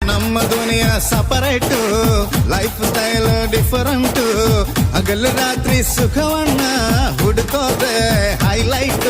ನಮ್ಮ ದುನಿಯಾ separate, life style different. ಹಗಲು ರಾತ್ರಿ ಸುಖವನ್ನ ಹುಡುಕೋದೆ ಹೈಲೈಟ್.